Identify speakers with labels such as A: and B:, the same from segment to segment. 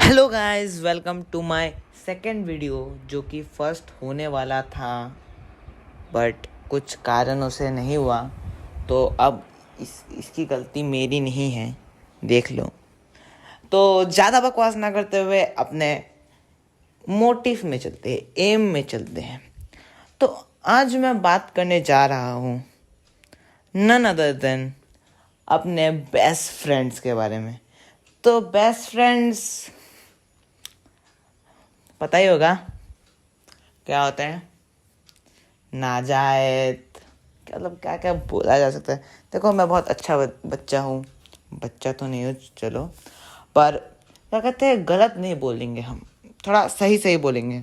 A: Hello guys, welcome to my second video जो कि first होने वाला था बट कुछ कारणों से नहीं हुआ। तो अब इसकी गलती मेरी नहीं है, देख लो। तो ज़्यादा बकवास ना करते हुए अपने मोटिव में चलते हैं, एम में चलते हैं। तो आज मैं बात करने जा रहा हूँ नन अदर देन अपने बेस्ट फ्रेंड्स के बारे में। तो बेस्ट फ्रेंड्स पता ही होगा क्या होते हैं, नाजायज, मतलब क्या क्या बोला जा सकता है। देखो, मैं बहुत अच्छा बच्चा हूँ, बच्चा तो नहीं हूँ चलो, पर क्या कहते हैं, गलत नहीं बोलेंगे, हम थोड़ा सही सही बोलेंगे।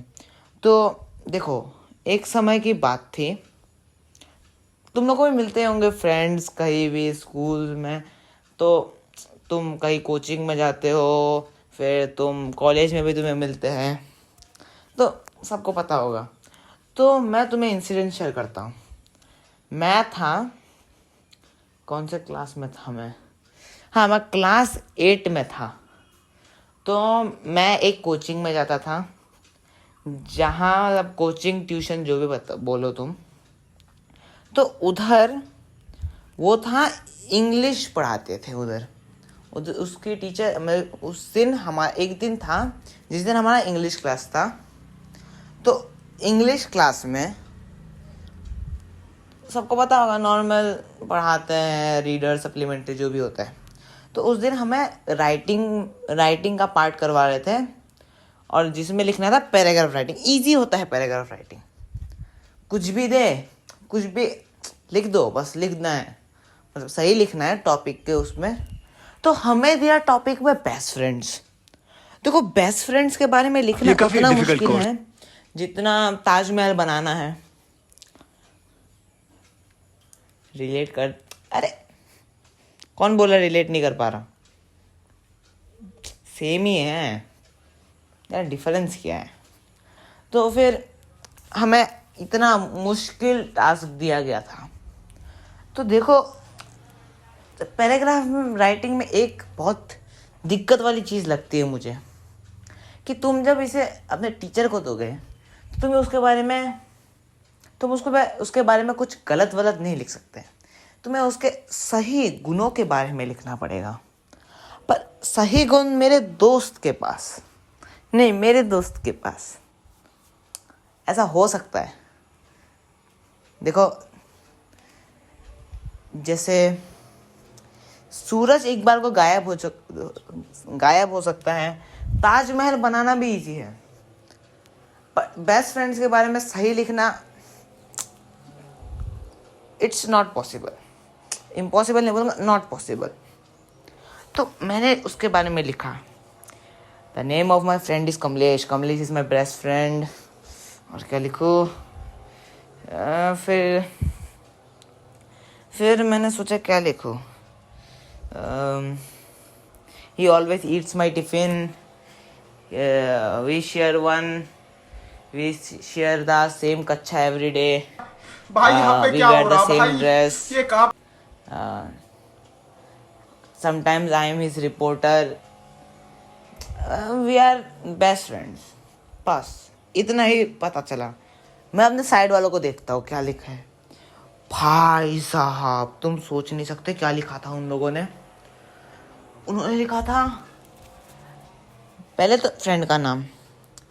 A: तो देखो, एक समय की बात थी, तुम लोग को भी मिलते होंगे फ्रेंड्स कहीं भी स्कूल में। तो तुम कहीं कोचिंग में जाते हो, फिर तुम कॉलेज में भी तुम्हें मिलते हैं, तो सबको पता होगा। तो मैं तुम्हें इंसिडेंट शेयर करता हूँ। मैं था, कौन से क्लास में था मैं? हाँ, मैं क्लास 8 में था। तो मैं एक कोचिंग में जाता था, जहाँ मतलब कोचिंग ट्यूशन जो भी बोलो तुम। तो उधर वो था, इंग्लिश पढ़ाते थे उधर। उधर उसकी टीचर, मैं उस दिन हमारा एक दिन था जिस दिन हमारा इंग्लिश क्लास था। तो इंग्लिश क्लास में सबको पता होगा, नॉर्मल पढ़ाते हैं, रीडर सप्लीमेंट्री जो भी होता है। तो उस दिन हमें राइटिंग का पार्ट करवा रहे थे, और जिसमें लिखना था पैराग्राफ राइटिंग। इजी होता है पैराग्राफ राइटिंग, कुछ भी दे, कुछ भी लिख दो, बस लिखना है, मतलब सही लिखना है टॉपिक के उसमें। तो हमें दिया टॉपिक में बेस्ट फ्रेंड्स। देखो, बेस्ट फ्रेंड्स के बारे में लिखना उतना मुश्किल है जितना ताजमहल बनाना है। रिलेट कर, अरे कौन बोला रिलेट नहीं कर पा रहा? सेम ही है यार, डिफरेंस क्या है? तो फिर हमें इतना मुश्किल टास्क दिया गया था। तो देखो, पैराग्राफ में राइटिंग में एक बहुत दिक्कत वाली चीज़ लगती है मुझे, कि तुम जब इसे अपने टीचर को दोगे तो तुम्हें उसके बारे में, तुम उसके बारे में कुछ गलत वलत नहीं लिख सकते। तुम्हें उसके सही गुणों के बारे में लिखना पड़ेगा। पर सही गुण मेरे दोस्त के पास नहीं, मेरे दोस्त के पास ऐसा हो सकता है। देखो, जैसे सूरज एक बार को गायब हो सकता है, ताजमहल बनाना भी इजी है, पर बेस्ट फ्रेंड्स के बारे में सही लिखना, इट्स नॉट पॉसिबल। इम्पॉसिबल नहीं बोलूँगा, नॉट पॉसिबल। तो मैंने उसके बारे में लिखा, the name of my friend is Kamlesh, Kamlesh is my best friend. और क्या लिखूँ? फिर मैंने सोचा क्या लिखूँ। He always eats my tiffin, we share the same कच्छा एवरी डे,
B: भाई यहाँ पे
A: वी
B: क्या
A: वेयर
B: हो
A: द
B: रहा
A: सेम
B: भाई?
A: ड्रेस,
B: ये कहाँ?
A: sometimes I am his reporter, we are best friends। बस इतना ही पता चला। मैं अपने साइड वालों को देखता हूँ क्या लिखा है। भाई साहब, तुम सोच नहीं सकते क्या लिखा था उन लोगों ने। उन्होंने लिखा था, पहले तो फ्रेंड का नाम,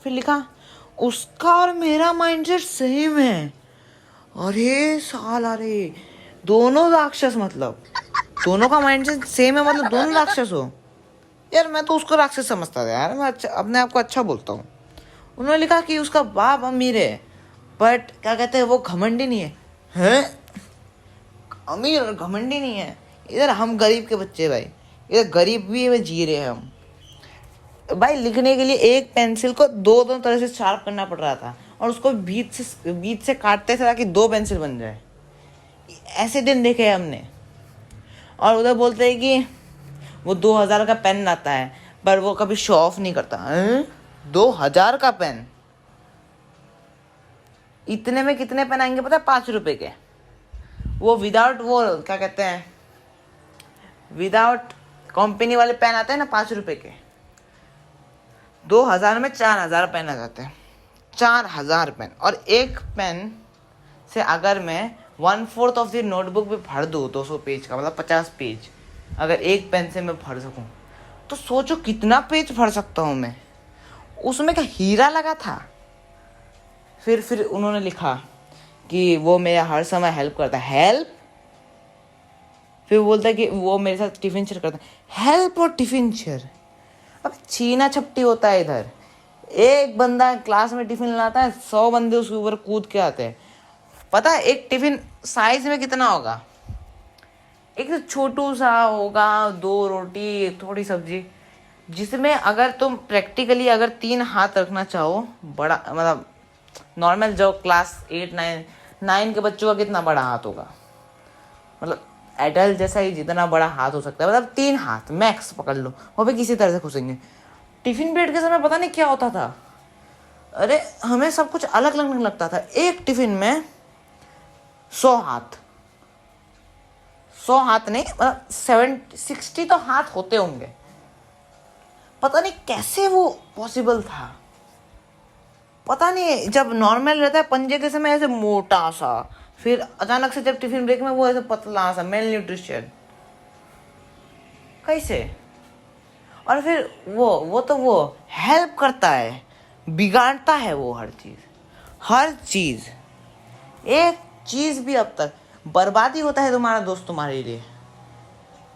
A: फिर लिखा उसका और मेरा माइंडसेट सेम है। अरे साल, अरे दोनों राक्षस, मतलब दोनों का माइंडसेट सेम है, मतलब दोनों राक्षस हो। यार मैं तो उसको राक्षस समझता था यार, मैं अच्छा, अपने आप को अच्छा बोलता हूँ। उन्होंने लिखा कि उसका बाप अमीर है, बट क्या कहते हैं, वो घमंडी नहीं है। हैं? अमीर और घमंडी नहीं है? इधर हम गरीब के बच्चे भाई, इधर गरीब भी में जी रहे हैं हम भाई। लिखने के लिए एक पेंसिल को दो दो तरह से शार्प करना पड़ रहा था, और उसको बीच से काटते थे ताकि दो पेंसिल बन जाए। ऐसे दिन देखे हमने। और उधर बोलते हैं कि वो 2000 का पेन लाता है, पर वो कभी शो ऑफ नहीं करता। 2000 का पेन? इतने में कितने पेन आएंगे पता है? 5 रुपए के। वो विदाउट, वो क्या कहते हैं, विदाउट कंपनी वाले पेन आते हैं ना, 5 रुपए के। 2000 में 4000 पेन आ जाते हैं, 4000 पेन। और एक पेन से अगर मैं 1/4 ऑफ द नोटबुक भी भर दूँ 200 पेज का, मतलब 50 पेज अगर एक पेन से मैं भर सकूँ, तो सोचो कितना पेज भर सकता हूँ मैं। उसमें क्या हीरा लगा था। फिर उन्होंने लिखा कि वो मेरा हर समय हेल्प करता है। हेल्प? फिर बोलता है कि वो मेरे साथ टिफिन शेयर करता है। हेल्प और टिफिन शेयर, अब छीना छपटी होता है इधर। एक बंदा क्लास में टिफिन लाता है, 100 बंदे उसके ऊपर कूद के आते हैं। पता है एक टिफिन साइज में कितना होगा? एक तो छोटू सा होगा, 2 रोटी थोड़ी सब्जी, जिसमें अगर तुम प्रैक्टिकली अगर 3 हाथ रखना चाहो, बड़ा मतलब नॉर्मल जो क्लास 8 9 के बच्चों का कितना बड़ा हाथ होगा, मतलब एडल्ट जैसा ही जितना बड़ा हाथ हो सकता है, मतलब 3 हाथ मैक्स पकड़ लो, वो भी किसी तरह से घुसेंगे। टिफिन पीरियड के समय पता नहीं क्या होता था, अरे हमें सब कुछ अलग लगने लगता था। एक टिफिन में 100 हाथ, 100 हाथ नहीं, मतलब 60 तो हाथ होते होंगे। पता नहीं कैसे वो पॉसिबल था, पता नहीं। जब नॉर्मल रहता है पंजे के समय ऐसे मोटा सा, फिर अचानक से जब टिफिन ब्रेक में वो ऐसे पतला सा, मेल न्यूट्रिशन, कैसे? और फिर वो हेल्प करता है, बिगाड़ता है वो हर चीज। एक चीज भी अब तक बर्बादी होता है तुम्हारा दोस्त तुम्हारे लिए,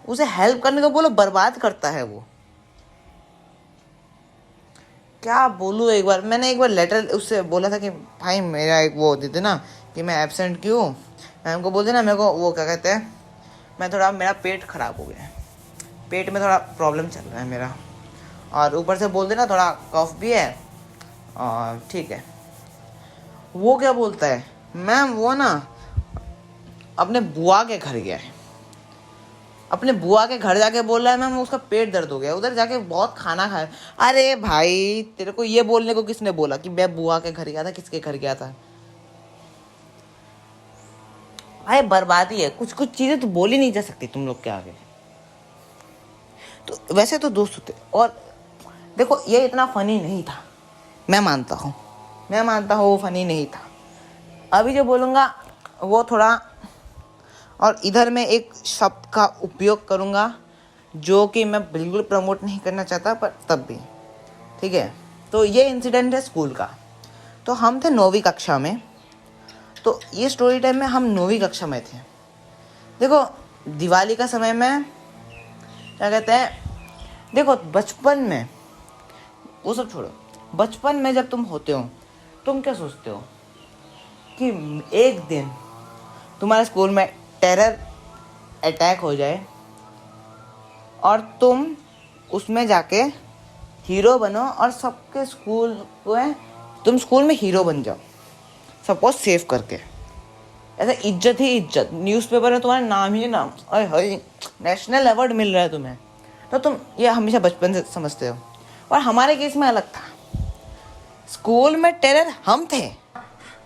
A: उसे हेल्प करने को बोलो बर्बाद करता है वो। क्या बोलूँ, मैंने एक बार लेटर उससे बोला था कि भाई मेरा एक वो देते ना कि मैं एब्सेंट क्यों, मैम को बोल देना मेरे को वो क्या कहते हैं, मैं थोड़ा मेरा पेट खराब हो गया है, पेट में थोड़ा प्रॉब्लम चल रहा है मेरा, और ऊपर से बोल देना थोड़ा कफ भी है, और ठीक है। वो क्या बोलता है, मैम वो ना अपने बुआ के घर गया है, अपने बुआ के घर जाके बोल रहा है मैम उसका पेट दर्द हो गया, उधर जाके बहुत खाना खाया। अरे भाई तेरे को ये बोलने को किसने बोला कि मैं बुआ के घर गया था? किसके घर गया था? भाई बर्बादी है, कुछ चीजें तो बोली नहीं जा सकती तुम लोग के आगे। तो वैसे तो दोस्त होते, और देखो ये इतना फनी नहीं था, मैं मानता हूँ वो फनी नहीं था। अभी जो बोलूँगा वो थोड़ा, और इधर मैं एक शब्द का उपयोग करूँगा जो कि मैं बिल्कुल प्रमोट नहीं करना चाहता, पर तब भी ठीक है। तो ये इंसिडेंट है स्कूल का। तो हम थे 9वीं कक्षा में, तो ये स्टोरी टाइम में हम 9वीं कक्षा में थे। देखो दिवाली का समय में क्या कहते हैं, देखो बचपन में, वो सब छोड़ो, बचपन में जब तुम होते हो तुम क्या सोचते हो कि एक दिन तुम्हारे स्कूल में टेरर अटैक हो जाए और तुम उसमें जाके हीरो बनो, और सबके स्कूल को तुम स्कूल में हीरो बन जाओ, सबको सेव करके। ऐसा इज्जत ही इज्जत, न्यूज़पेपर में तुम्हारा नाम ही नाम, अरे हाय नेशनल अवार्ड मिल रहा है तुम्हें, तो तुम ये हमेशा बचपन से समझते हो। और हमारे केस में अलग था, स्कूल में टेरर हम थे।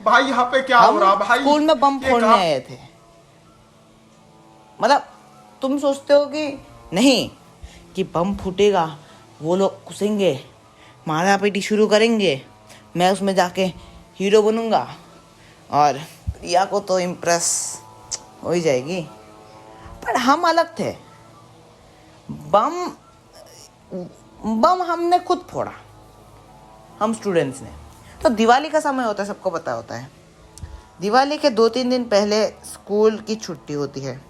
B: भाई यहाँ पे क्या हो रहा भाई?
A: स्कूल में बम फोड़ने आए थे, मतलब तुम सोचते हो कि नहीं कि बम फूटेगा, वो लोग घुसेंगे, मारा पीटी शुरू करेंगे, मैं उसमें जाके हीरो बनूंगा और रिया को तो इम्प्रेस हो ही जाएगी। पर हम अलग थे, बम हमने खुद फोड़ा, हम स्टूडेंट्स ने। तो दिवाली का समय होता है, सबको पता होता है, दिवाली के 2-3 दिन पहले स्कूल की छुट्टी होती है,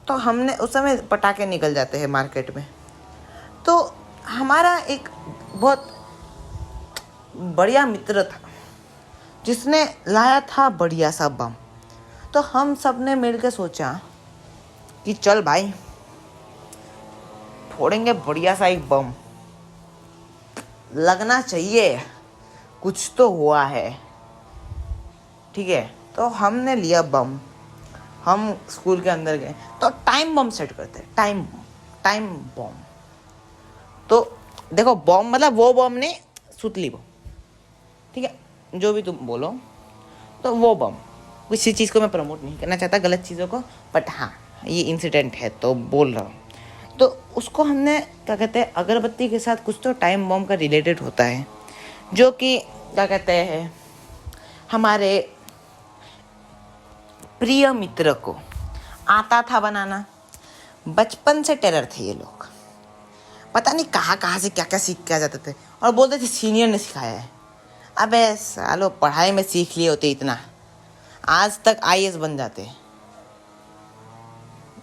A: तो हमने उस समय पटाखे निकल जाते हैं मार्केट में। तो हमारा एक बहुत बढ़िया मित्र था जिसने लाया था बढ़िया सा बम। तो हम सब ने मिलकर सोचा कि चल भाई फोड़ेंगे बढ़िया सा एक बम, लगना चाहिए, कुछ तो हुआ है, ठीक है। तो हमने लिया बम, हम स्कूल के अंदर गए, तो टाइम बम सेट करते हैं, टाइम बम। तो देखो बम मतलब वो बम नहीं, सुतली बम, ठीक है, जो भी तुम बोलो, तो वो बम। किसी चीज़ को मैं प्रमोट नहीं करना चाहता, गलत चीज़ों को, बट हाँ ये इंसिडेंट है तो बोल रहा हूँ। तो उसको हमने क्या कहते हैं, अगरबत्ती के साथ कुछ तो टाइम बॉम्ब का रिलेटेड होता है, जो कि क्या कहते हैं, हमारे प्रिय मित्र को आता था बनाना। बचपन से टेरर थे ये लोग, पता नहीं कहाँ से क्या क्या सीख के आ जाते थे और बोलते थे सीनियर ने सिखाया है। अबे सालो, पढ़ाई में सीख लिए होते इतना, आज तक आईएएस बन जाते।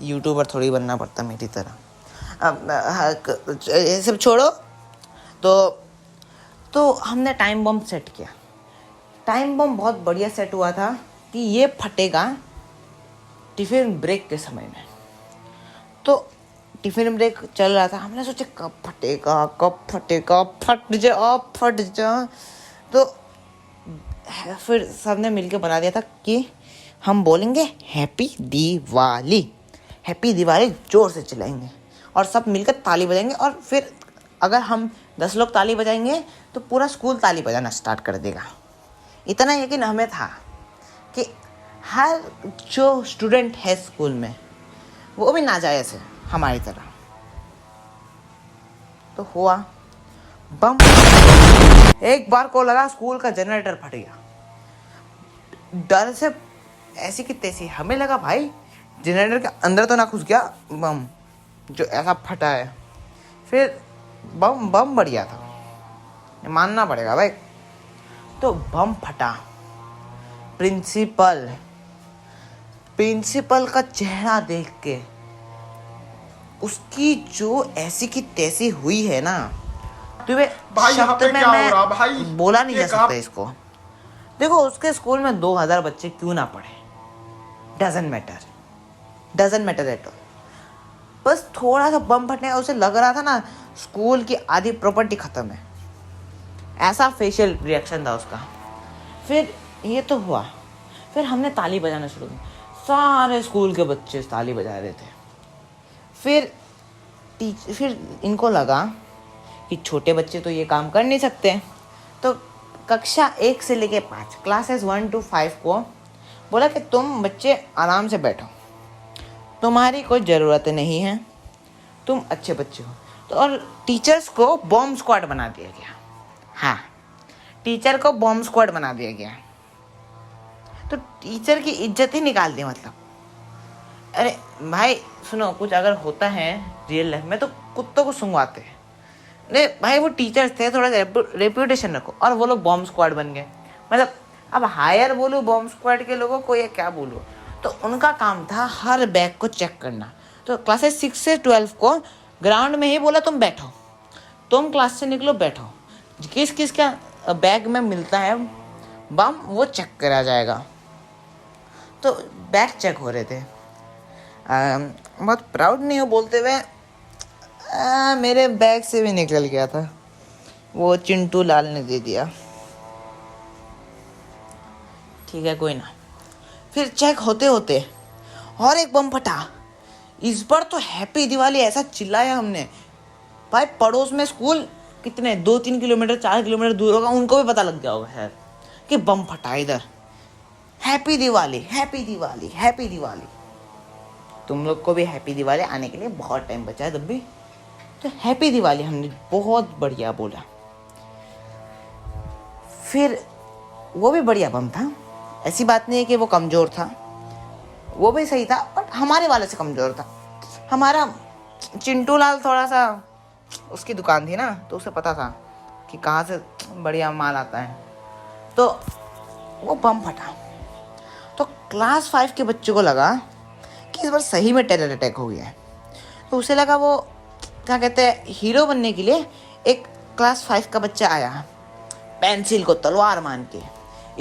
A: यूट्यूबर थोड़ी बनना पड़ता मेरी तरह। अब ये सब छोड़ो। तो हमने टाइम बम सेट किया। टाइम बम बहुत बढ़िया सेट हुआ था कि ये फटेगा टिफिन ब्रेक के समय में। तो टिफिन ब्रेक चल रहा था, हमने सोचा कब फटेगा, फट जा। तो फिर सबने मिलकर बना दिया था कि हम बोलेंगे हैप्पी दिवाली जोर से चिल्लाएंगे और सब मिलकर ताली बजाएंगे। और फिर अगर हम 10 लोग ताली बजाएंगे तो पूरा स्कूल ताली बजाना स्टार्ट कर देगा। इतना यकीन हमें था कि हर जो स्टूडेंट है स्कूल में वो भी नाजायज़ है हमारी तरह। तो हुआ बम। एक बार को लगा स्कूल का जनरेटर फट गया। डर से ऐसी की तैसी, हमें लगा भाई जनरेटर के अंदर तो ना घुस गया बम जो ऐसा फटा है। फिर बम बढ़िया था, मानना पड़ेगा भाई। तो बम फटा। प्रिंसिपल का चेहरा देख के उसकी जो ऐसी की तैसी हुई है ना, तो
B: भाई यहाँ
A: शब्द
B: पे
A: में
B: क्या हो
A: मैं
B: रहा भाई?
A: बोला नहीं जा
B: ये
A: सकता इसको। देखो, उसके स्कूल में 2000 बच्चे क्यों ना पढ़े, डजंट मैटर एट ऑल। बस थोड़ा सा बम फटने का उसे लग रहा था ना स्कूल की आधी प्रॉपर्टी खत्म है, ऐसा फेशियल रिएक्शन था उसका। फिर ये तो हुआ, फिर हमने ताली बजाना शुरू की। सारे स्कूल के बच्चे ताली बजा रहे थे। फिर इनको लगा कि छोटे बच्चे तो ये काम कर नहीं सकते, तो कक्षा 1 से लेके 5 क्लासेस 1 to 5 को बोला कि तुम बच्चे आराम से बैठो, तुम्हारी कोई ज़रूरत नहीं है, तुम अच्छे बच्चे हो। तो और टीचर्स को बॉम्ब स्क्वाड बना दिया गया। हाँ, टीचर को बॉम्ब स्क्वाड बना दिया गया। तो टीचर की इज्जत ही निकाल दी मतलब। अरे भाई सुनो, कुछ अगर होता है रियल लाइफ में तो कुत्तों को सुंघवाते हैं। नहीं भाई, वो टीचर्स थे, थोड़ा रेप्यूटेशन रखो। और वो लोग बॉम्ब स्क्वाड बन गए। मतलब अब हायर बोलूँ बॉम्ब स्क्वाड के लोगों को या क्या बोलूँ। तो उनका काम था हर बैग को चेक करना। तो क्लासेस 6 से 12 को ग्राउंड में ही बोला तुम बैठो, तुम क्लास से निकलो बैठो, किस किस का बैग में मिलता है बम वो चेक करा जाएगा। तो बैग चेक हो रहे थे। बहुत प्राउड नहीं हो बोलते हुए, मेरे बैग से भी निकल गया था, वो चिंटू लाल ने दे दिया। ठीक है, कोई ना। फिर चेक होते होते और एक बम फटा। इस बार तो हैप्पी दिवाली ऐसा चिल्लाया हमने, भाई पड़ोस में स्कूल कितने 2-3 किलोमीटर 4 किलोमीटर दूर होगा, उनको भी पता लग गया होगा शायद कि बम फटा इधर। Happy Diwali, happy Diwali, happy Diwali. तुम लोग को भी हैप्पी दिवाली आने के लिए बहुत टाइम बचा है तब भी। तो हैप्पी दिवाली हमने बहुत बढ़िया बोला। फिर वो भी बढ़िया बम था, ऐसी बात नहीं है कि वो कमज़ोर था, वो भी सही था, बट हमारे वाले से कमज़ोर था। हमारा चिंटू लाल थोड़ा सा, उसकी दुकान थी ना, तो उसे पता था कि कहाँ से बढ़िया माल आता है। तो वो बम फटा। तो क्लास 5 के बच्चों को लगा कि इस बार सही में टेरर अटैक हो गया है। तो उसे लगा वो क्या कहते हैं, हीरो बनने के लिए एक क्लास 5 का बच्चा आया, पेंसिल को तलवार मान के,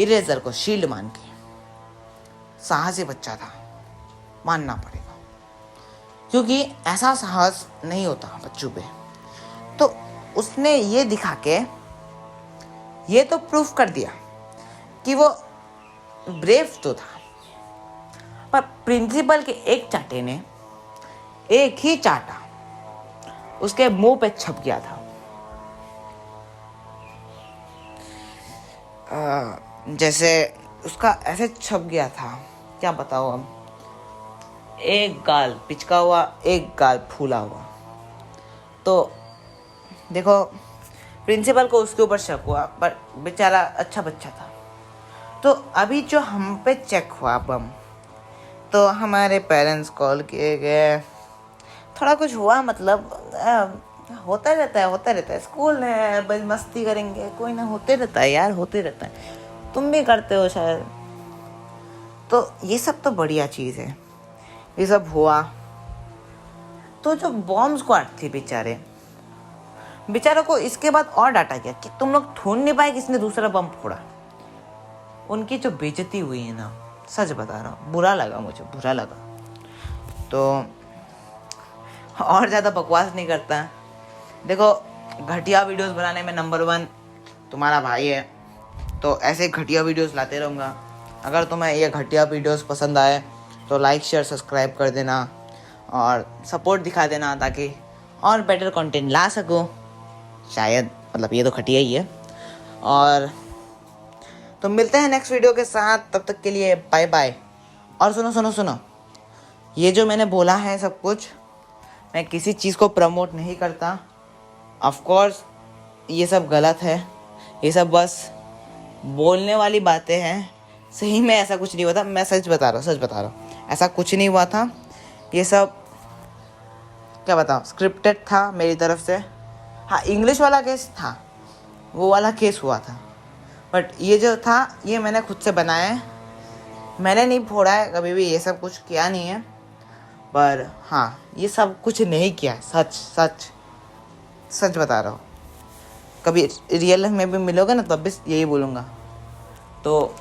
A: इरेजर को शील्ड मान के। साहसी बच्चा था, मानना पड़ेगा, क्योंकि ऐसा साहस नहीं होता बच्चों पे। तो उसने ये दिखा के ये तो प्रूफ कर दिया कि वो ब्रेव तो था। पर प्रिंसिपल के एक चाटे ने, एक ही चाटा उसके मुंह पे छप गया था। जैसे उसका ऐसे छप गया था, क्या बताओ अब। एक गाल पिचका हुआ, एक गाल फूला हुआ। तो देखो प्रिंसिपल को उसके ऊपर शक हुआ, पर बेचारा अच्छा बच्चा था। तो अभी जो हम पे चेक हुआ बम, तो हमारे पेरेंट्स कॉल किए गए, थोड़ा कुछ हुआ, मतलब होता रहता है, स्कूल है, बस मस्ती करेंगे, कोई ना, होते रहता है यार, होते रहता है, तुम भी करते हो शायद। तो ये सब तो बढ़िया चीज़ है, ये सब हुआ। तो जो बॉम्ब स्क्वाड थी बेचारों को इसके बाद और डांटा गया कि तुम लोग ढूंढ नहीं पाए किसने दूसरा बम फोड़ा। उनकी जो बेइज्जती हुई है ना, सच बता रहा हूँ, बुरा लगा मुझे, बुरा लगा। तो और ज़्यादा बकवास नहीं करता। देखो, घटिया वीडियोस बनाने में नंबर 1 तुम्हारा भाई है, तो ऐसे घटिया वीडियोस लाते रहूँगा। अगर तुम्हें ये घटिया वीडियोस पसंद आए तो लाइक शेयर सब्सक्राइब कर देना और सपोर्ट दिखा देना, ताकि और बेटर कंटेंट ला सकूँ शायद, मतलब ये तो घटिया ही है। और तो मिलते हैं नेक्स्ट वीडियो के साथ, तब तक के लिए बाय बाय। और सुनो, ये जो मैंने बोला है सब कुछ, मैं किसी चीज़ को प्रमोट नहीं करता। ऑफ कोर्स ये सब गलत है, ये सब बस बोलने वाली बातें हैं। सही में ऐसा कुछ नहीं हुआ था, मैं सच बता रहा हूँ, ऐसा कुछ नहीं हुआ था। ये सब क्या बताऊँ, स्क्रिप्टेड था मेरी तरफ से। हाँ, इंग्लिश वाला केस था, वो वाला केस हुआ था, बट ये जो था ये मैंने खुद से बनाया है, मैंने नहीं फोड़ा है कभी भी, ये सब कुछ किया नहीं है। पर हाँ, ये सब कुछ नहीं किया है, सच बता रहा हूँ। कभी रियल लाइफ में भी मिलोगे ना, तब भी यही बोलूँगा। तो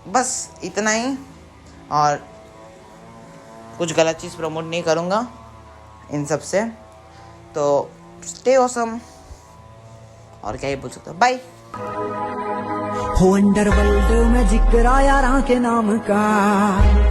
A: बस इतना ही, और कुछ गलत चीज़ प्रमोट नहीं करूँगा इन सब से। तो स्टे ऑसम, और क्या ही बोल सकता हूँ, बाय।
C: हो अंडरवर्ल्ड में जिक्र आया यारां के नाम का।